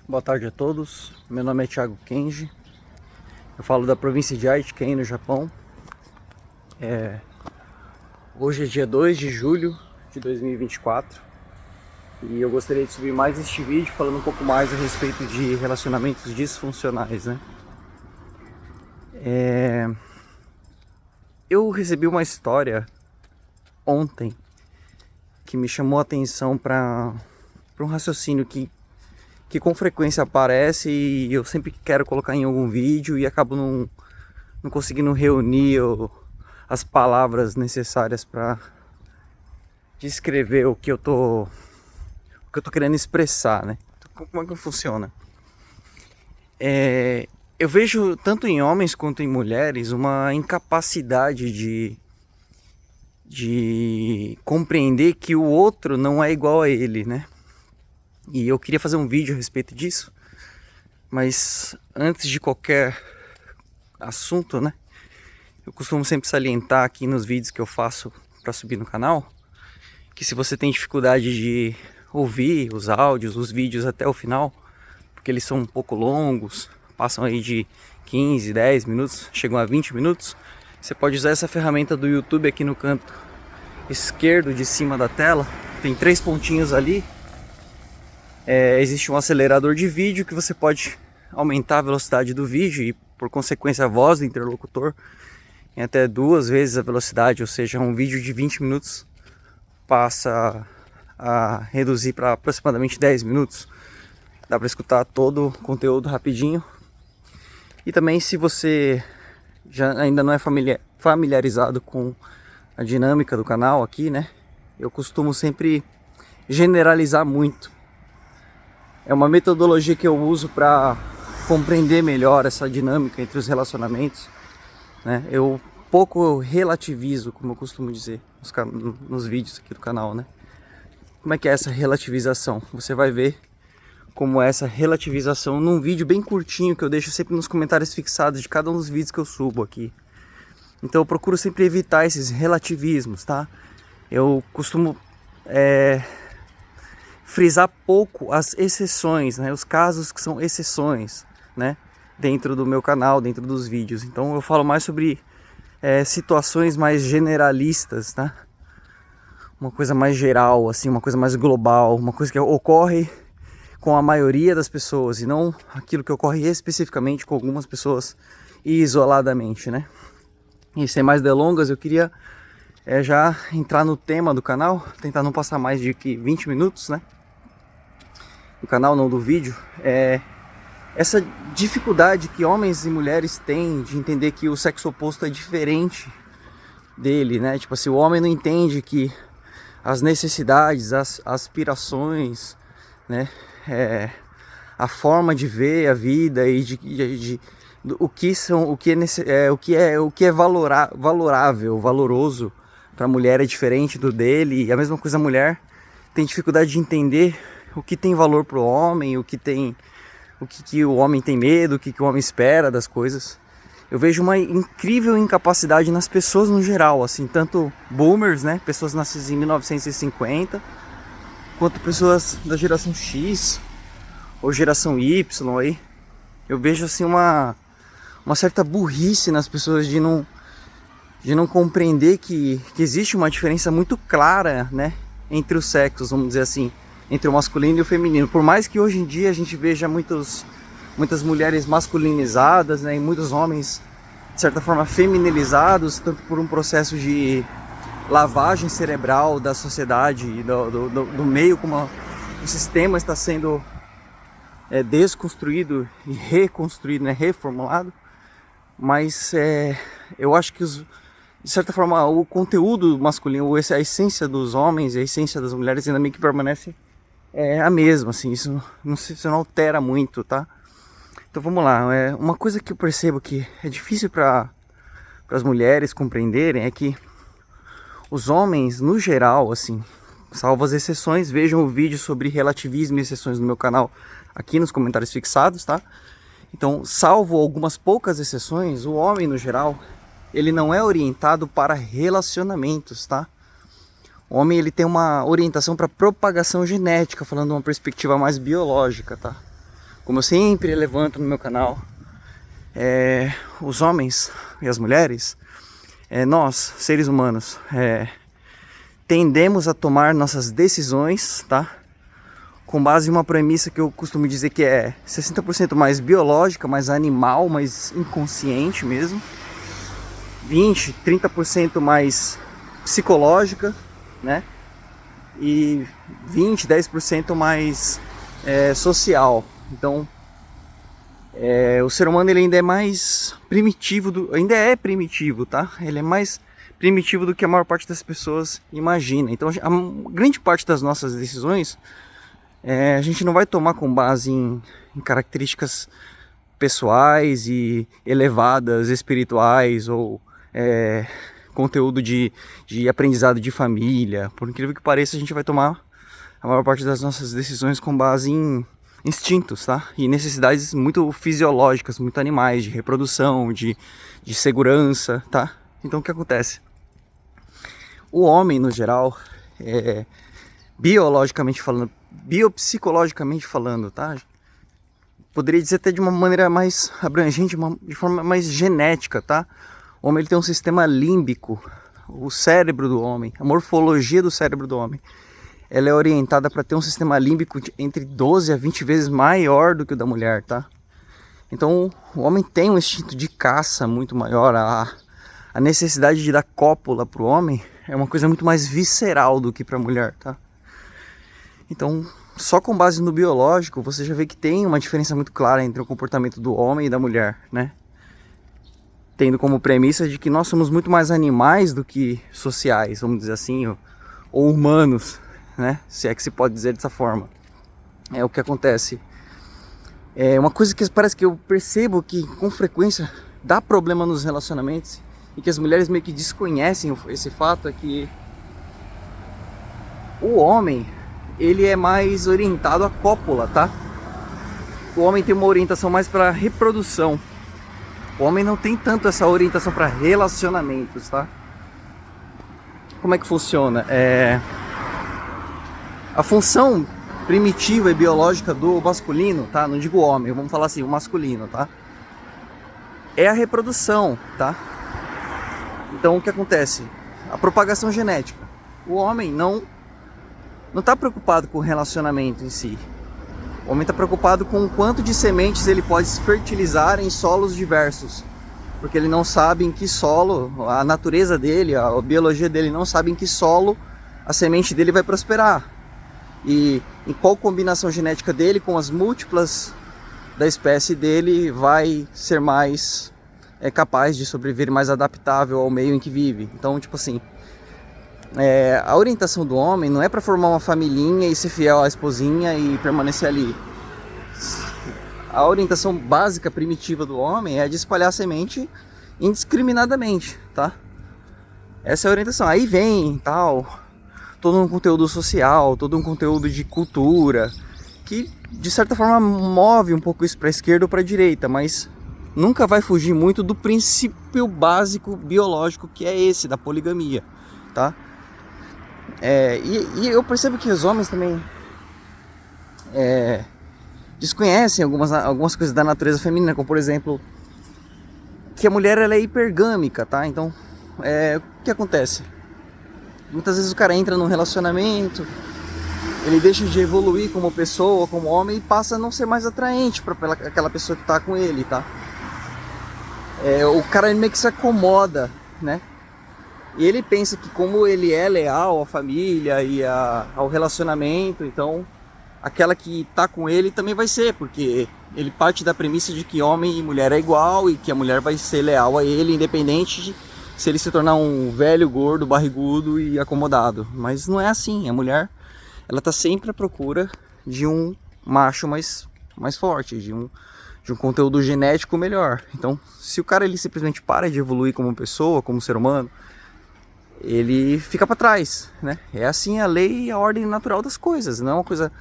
Boa tarde a todos, meu nome é Thiago Kenji, eu falo da província de Aichi, no Japão. Hoje é dia 2 de julho de 2024 e eu gostaria de subir mais este vídeo falando um pouco mais a respeito de relacionamentos disfuncionais, né? Eu recebi uma história ontem que me chamou a atenção para um raciocínio que com frequência aparece e eu sempre quero colocar em algum vídeo e acabo não conseguindo reunir as palavras necessárias para descrever o que eu tô querendo expressar, né? Então, como é que funciona? Eu vejo tanto em homens quanto em mulheres uma incapacidade de compreender que o outro não é igual a ele, né? E eu queria fazer um vídeo a respeito disso, mas antes de qualquer assunto, né? Eu costumo sempre salientar aqui nos vídeos que eu faço para subir no canal, que se você tem dificuldade de ouvir os áudios, os vídeos até o final, porque eles são um pouco longos, passam aí de 15, 10 minutos, chegam a 20 minutos, você pode usar essa ferramenta do YouTube aqui no canto esquerdo de cima da tela, tem 3 pontinhos ali. Existe um acelerador de vídeo que você pode aumentar a velocidade do vídeo e por consequência a voz do interlocutor em até 2 vezes a velocidade, ou seja, um vídeo de 20 minutos passa a reduzir para aproximadamente 10 minutos. Dá para escutar todo o conteúdo rapidinho. E também, se você ainda não é familiarizado com a dinâmica do canal aqui, né? Eu costumo sempre generalizar muito. É uma metodologia que eu uso para compreender melhor essa dinâmica entre os relacionamentos, né? Eu pouco relativizo, como eu costumo dizer nos vídeos aqui do canal, né? Como é que é essa relativização? Você vai ver como é essa relativização num vídeo bem curtinho que eu deixo sempre nos comentários fixados de cada um dos vídeos que eu subo aqui. Então eu procuro sempre evitar esses relativismos, tá? Eu costumo frisar pouco as exceções, né? Os casos que são exceções, né? Dentro do meu canal, dentro dos vídeos. Então eu falo mais sobre situações mais generalistas, tá? Uma coisa mais geral, assim, uma coisa mais global, uma coisa que ocorre com a maioria das pessoas e não aquilo que ocorre especificamente com algumas pessoas isoladamente, né? E sem mais delongas, eu queria já entrar no tema do canal, tentar não passar mais de 20 minutos, né? Do canal, não do vídeo. Essa dificuldade que homens e mulheres têm de entender que o sexo oposto é diferente dele, né? Tipo assim, o homem não entende que as necessidades, as aspirações, né? A forma de ver a vida e o que é valoroso para a mulher é diferente do dele, e a mesma coisa a mulher tem dificuldade de entender o que tem valor para o homem, o que o homem tem medo, o que o homem espera das coisas. Eu vejo uma incrível incapacidade nas pessoas no geral, assim, tanto boomers, né, pessoas nascidas em 1950, quanto pessoas da geração X ou geração Y aí. Eu vejo assim uma certa burrice nas pessoas de não compreender que existe uma diferença muito clara, né, entre os sexos, vamos dizer assim, entre o masculino e o feminino. Por mais que hoje em dia a gente veja muitas mulheres masculinizadas, né, e muitos homens, de certa forma, feminilizados, tanto por um processo de lavagem cerebral da sociedade e do meio como o sistema está sendo desconstruído e reconstruído, né, reformulado. Mas eu acho que de certa forma o conteúdo masculino, a essência dos homens e a essência das mulheres ainda meio que permanece a mesma, assim, isso não altera muito, tá? Então vamos lá, uma coisa que eu percebo que é difícil para as mulheres compreenderem é que os homens, no geral, assim, salvo as exceções, vejam o vídeo sobre relativismo e exceções no meu canal aqui nos comentários fixados, tá? Então, salvo algumas poucas exceções, o homem, no geral, ele não é orientado para relacionamentos, tá? O homem ele tem uma orientação para propagação genética, falando de uma perspectiva mais biológica, tá? como eu sempre levanto no meu canal, os homens e as mulheres, nós, seres humanos, tendemos a tomar nossas decisões, tá? Com base em uma premissa que eu costumo dizer que é 60% mais biológica, mais animal, mais inconsciente mesmo. 20, 30% mais psicológica, né? E 20, 10% mais social. Então, o ser humano ele ainda é mais primitivo, ainda é primitivo, tá? Ele é mais primitivo do que a maior parte das pessoas imagina. Então, a grande parte das nossas decisões a gente não vai tomar com base em características pessoais e elevadas, espirituais ou conteúdo de aprendizado de família. Por incrível que pareça, a gente vai tomar a maior parte das nossas decisões com base em instintos, tá? E necessidades muito fisiológicas, muito animais, de reprodução, de segurança, tá? Então o que acontece? O homem, no geral, biologicamente falando, biopsicologicamente falando, tá? Poderia dizer até de uma maneira mais abrangente, de forma mais genética, tá? O homem ele tem um sistema límbico, o cérebro do homem, a morfologia do cérebro do homem, ela é orientada para ter um sistema límbico entre 12 a 20 vezes maior do que o da mulher, tá? Então o homem tem um instinto de caça muito maior, a necessidade de dar cópula para o homem é uma coisa muito mais visceral do que para a mulher, tá? Então, só com base no biológico, você já vê que tem uma diferença muito clara entre o comportamento do homem e da mulher, né? Tendo como premissa de que nós somos muito mais animais do que sociais, vamos dizer assim, ou humanos, né? Se é que se pode dizer dessa forma. É o que acontece. É uma coisa que parece que eu percebo que com frequência dá problema nos relacionamentos e que as mulheres meio que desconhecem esse fato, é que o homem ele é mais orientado à cópula, tá? O homem tem uma orientação mais para reprodução. O homem não tem tanto essa orientação para relacionamentos, tá? Como é que funciona? A função primitiva e biológica do masculino, tá? Não digo homem, vamos falar assim, o masculino, tá? É a reprodução, tá? Então o que acontece? A propagação genética. O homem não está preocupado com o relacionamento em si. O homem está preocupado com o quanto de sementes ele pode fertilizar em solos diversos. Porque ele não sabe em que solo, a natureza dele, a biologia dele não sabe em que solo a semente dele vai prosperar. E em qual combinação genética dele com as múltiplas da espécie dele vai ser mais capaz de sobreviver, mais adaptável ao meio em que vive. Então, tipo assim, a orientação do homem não é para formar uma familhinha e ser fiel à esposinha e permanecer ali. A orientação básica, primitiva do homem é de espalhar semente indiscriminadamente, tá? Essa é a orientação. Aí vem tal, todo um conteúdo social, todo um conteúdo de cultura, que de certa forma move um pouco isso para a esquerda ou para a direita, mas nunca vai fugir muito do princípio básico biológico que é esse, da poligamia, tá? E eu percebo que os homens também desconhecem algumas coisas da natureza feminina, como por exemplo, que a mulher ela é hipergâmica, tá? Então, o que acontece? Muitas vezes o cara entra num relacionamento, ele deixa de evoluir como pessoa, como homem, e passa a não ser mais atraente para aquela pessoa que tá com ele, tá? O cara meio que se acomoda, né? E ele pensa que como ele é leal à família e ao relacionamento, então aquela que tá com ele também vai ser, porque ele parte da premissa de que homem e mulher é igual e que a mulher vai ser leal a ele, independente de se ele se tornar um velho, gordo, barrigudo e acomodado. Mas não é assim, a mulher ela tá sempre à procura de um macho mais forte, de um conteúdo genético melhor. Então, se o cara ele simplesmente para de evoluir como pessoa, como ser humano, ele fica para trás, né? É assim a lei e a ordem natural das coisas, não é uma coisa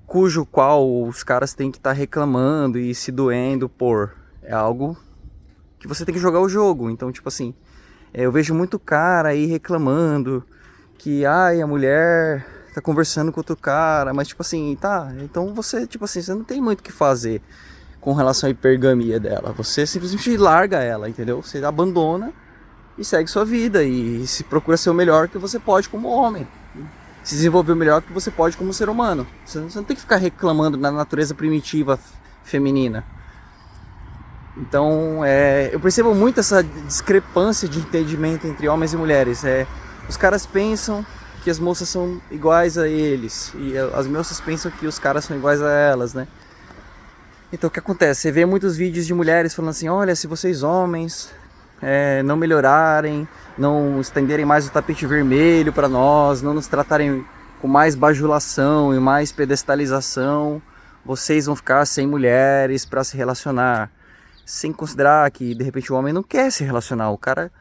cujo qual os caras têm que estar reclamando e se doendo por. É algo que você tem que jogar o jogo. Então, tipo assim, eu vejo muito cara aí reclamando que a mulher tá conversando com outro cara, mas tipo assim, tá, então você, tipo assim, você não tem muito o que fazer com relação à hipergamia dela. Você simplesmente larga ela, entendeu? Você abandona e segue sua vida e se procura ser o melhor que você pode como homem. Se desenvolver o melhor que você pode como ser humano. Você não tem que ficar reclamando da natureza primitiva feminina. Então, eu percebo muito essa discrepância de entendimento entre homens e mulheres. Os caras pensam que as moças são iguais a eles e as moças pensam que os caras são iguais a elas, né? Então o que acontece? Você vê muitos vídeos de mulheres falando assim, olha, se vocês homens não melhorarem, não estenderem mais o tapete vermelho para nós, não nos tratarem com mais bajulação e mais pedestalização, vocês vão ficar sem mulheres para se relacionar. Sem considerar que de repente o homem não quer se relacionar, o cara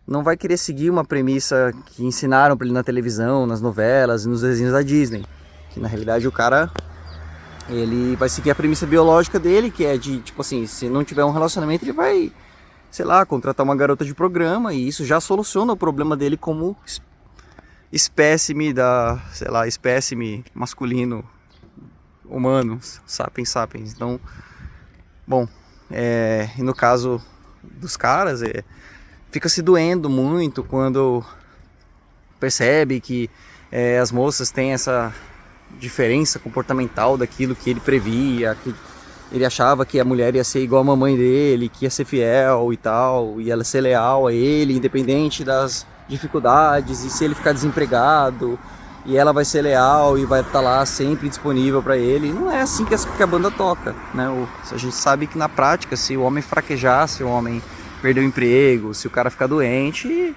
não vai querer seguir uma premissa que ensinaram para ele na televisão, nas novelas e nos desenhos da Disney. Que na realidade o cara, ele vai seguir a premissa biológica dele, que é de, tipo assim, se não tiver um relacionamento ele vai, sei lá, contratar uma garota de programa e isso já soluciona o problema dele como espécime espécime masculino humano, sapiens sapiens. Então, bom, e no caso dos caras, fica se doendo muito quando percebe que as moças têm essa diferença comportamental daquilo que ele previa, que ele achava que a mulher ia ser igual a mamãe dele, que ia ser fiel e tal, ia ser leal a ele, independente das dificuldades, e se ele ficar desempregado, e ela vai ser leal e vai estar lá sempre disponível para ele. Não é assim que a banda toca, né? A gente sabe que na prática, se o homem fraquejar, se o homem perder o emprego, se o cara ficar doente,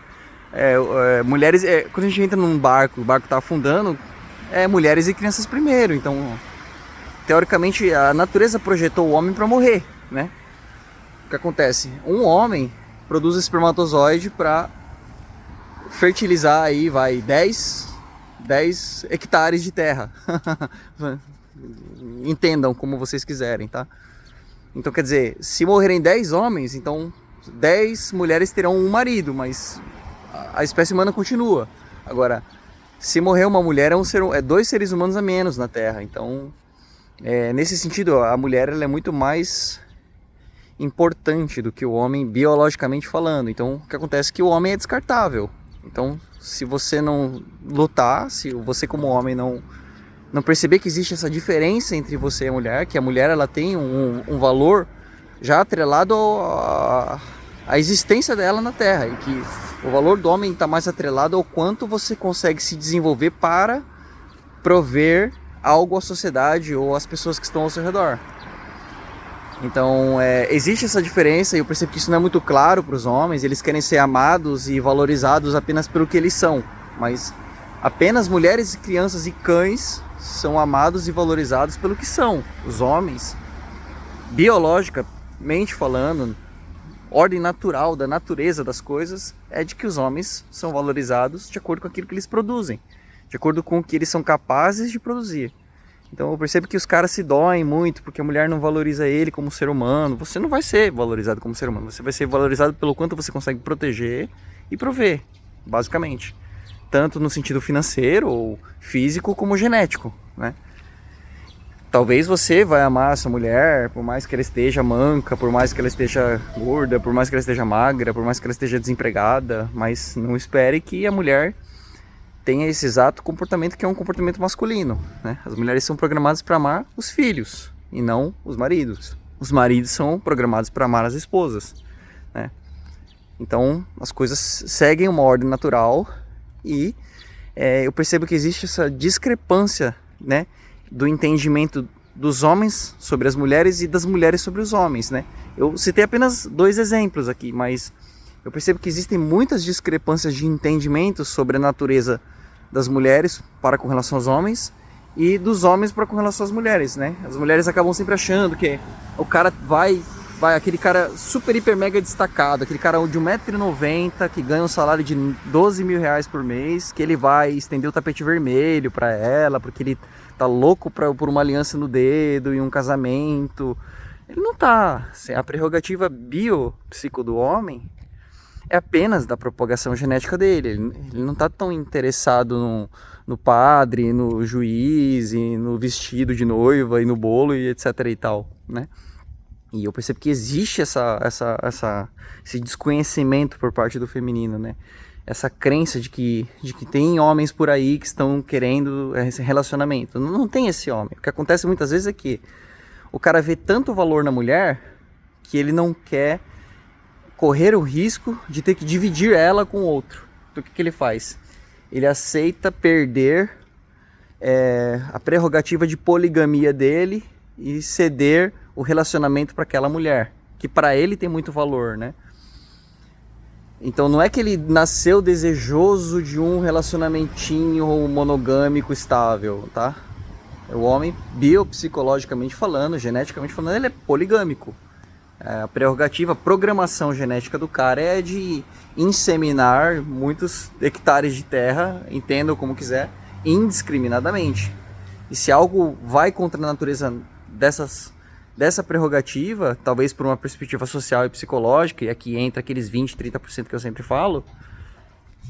mulheres, quando a gente entra num barco, o barco tá afundando, mulheres e crianças primeiro. Então, teoricamente, a natureza projetou o homem para morrer, né? O que acontece? Um homem produz espermatozoide para fertilizar aí, 10 hectares de terra. Entendam como vocês quiserem, tá? Então, quer dizer, se morrerem 10 homens, então 10 mulheres terão um marido, mas a espécie humana continua. Agora, se morrer uma mulher, é 2 seres humanos a menos na Terra. Então, nesse sentido, a mulher ela é muito mais importante do que o homem, biologicamente falando. Então, o que acontece é que o homem é descartável. Então, se você não lutar, se você como homem não perceber que existe essa diferença entre você e a mulher, que a mulher ela tem um valor já atrelado à existência dela na Terra, e que o valor do homem está mais atrelado ao quanto você consegue se desenvolver para prover algo à sociedade ou às pessoas que estão ao seu redor. Então, existe essa diferença e eu percebo que isso não é muito claro para os homens. Eles querem ser amados e valorizados apenas pelo que eles são, mas apenas mulheres, crianças e cães são amados e valorizados pelo que são. Os homens, biologicamente falando, ordem natural da natureza das coisas é de que os homens são valorizados de acordo com aquilo que eles produzem, de acordo com o que eles são capazes de produzir. Então eu percebo que os caras se doem muito porque a mulher não valoriza ele como ser humano. Você não vai ser valorizado como ser humano, você vai ser valorizado pelo quanto você consegue proteger e prover, basicamente. Tanto no sentido financeiro ou físico como genético, né? Talvez você vai amar essa mulher, por mais que ela esteja manca, por mais que ela esteja gorda, por mais que ela esteja magra, por mais que ela esteja desempregada, mas não espere que a mulher tenha esse exato comportamento que é um comportamento masculino, né? As mulheres são programadas para amar os filhos e não os maridos. Os maridos são programados para amar as esposas, né? Então as coisas seguem uma ordem natural e eu percebo que existe essa discrepância, né, do entendimento dos homens sobre as mulheres e das mulheres sobre os homens, né? Eu citei apenas 2 exemplos aqui, mas eu percebo que existem muitas discrepâncias de entendimento sobre a natureza das mulheres para com relação aos homens e dos homens para com relação às mulheres, né? As mulheres acabam sempre achando que o cara vai aquele cara super, hiper, mega destacado, aquele cara de 1,90 m que ganha um salário de 12 mil reais por mês, que ele vai estender o tapete vermelho para ela, porque ele tá louco por uma aliança no dedo e um casamento. Ele não tá. A prerrogativa biopsico do homem é apenas da propagação genética dele. Ele não está tão interessado no padre, no juiz, e no vestido de noiva e no bolo e etc e tal, né? E eu percebo que existe esse desconhecimento por parte do feminino, né? Essa crença de que tem homens por aí que estão querendo esse relacionamento. Não tem esse homem. O que acontece muitas vezes é que o cara vê tanto valor na mulher que ele não quer correr o risco de ter que dividir ela com outro. Então o que ele faz? Ele aceita perder a prerrogativa de poligamia dele e ceder o relacionamento para aquela mulher, que para ele tem muito valor, né? Então não é que ele nasceu desejoso de um relacionamentinho monogâmico estável, tá? O homem, biopsicologicamente falando, geneticamente falando, ele é poligâmico. A prerrogativa, a programação genética do cara é de inseminar muitos hectares de terra, entendam como quiser, indiscriminadamente. E se algo vai contra a natureza dessa prerrogativa, talvez por uma perspectiva social e psicológica, e aqui entra aqueles 20, 30% que eu sempre falo,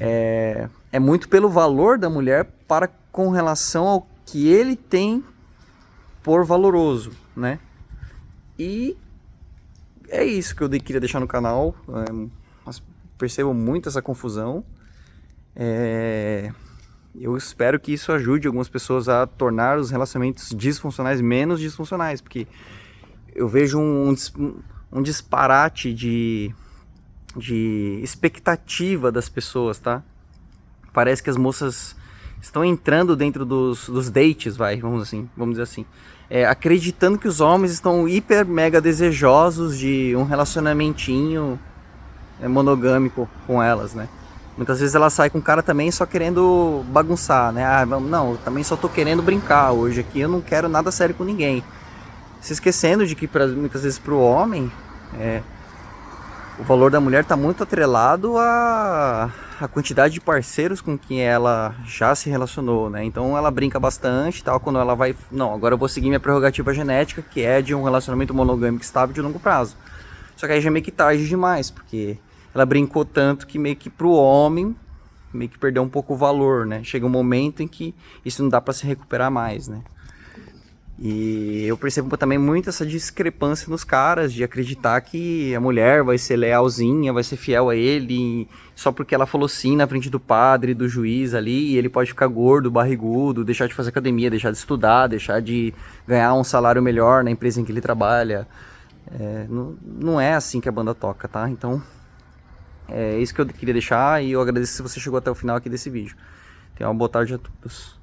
é muito pelo valor da mulher com relação ao que ele tem por valoroso, né? E é isso que eu queria deixar no canal. Percebo muito essa confusão. Eu espero que isso ajude algumas pessoas a tornar os relacionamentos disfuncionais menos disfuncionais, porque eu vejo um disparate de expectativa das pessoas, tá? Parece que as moças estão entrando dentro dos dates, vamos dizer assim, acreditando que os homens estão hiper mega desejosos de um relacionamentinho monogâmico com elas, né? Muitas vezes ela sai com o cara também só querendo bagunçar, né? Não, eu também só tô querendo brincar hoje aqui, eu não quero nada sério com ninguém. Se esquecendo de que muitas vezes pro homem o valor da mulher está muito atrelado à quantidade de parceiros com quem ela já se relacionou, né? Então ela brinca bastante, tal, quando ela vai... Não, agora eu vou seguir minha prerrogativa genética, que é de um relacionamento monogâmico estável de longo prazo. Só que aí já é meio que tarde demais, porque ela brincou tanto que meio que pro homem meio que perdeu um pouco o valor, né? Chega um momento em que isso não dá para se recuperar mais, né? E eu percebo também muito essa discrepância nos caras, de acreditar que a mulher vai ser lealzinha, vai ser fiel a ele, só porque ela falou sim na frente do padre, do juiz ali, e ele pode ficar gordo, barrigudo, deixar de fazer academia, deixar de estudar, deixar de ganhar um salário melhor na empresa em que ele trabalha. Não é assim que a banda toca, tá? Então, é isso que eu queria deixar, e eu agradeço se você chegou até o final aqui desse vídeo. Tenha uma boa tarde a todos.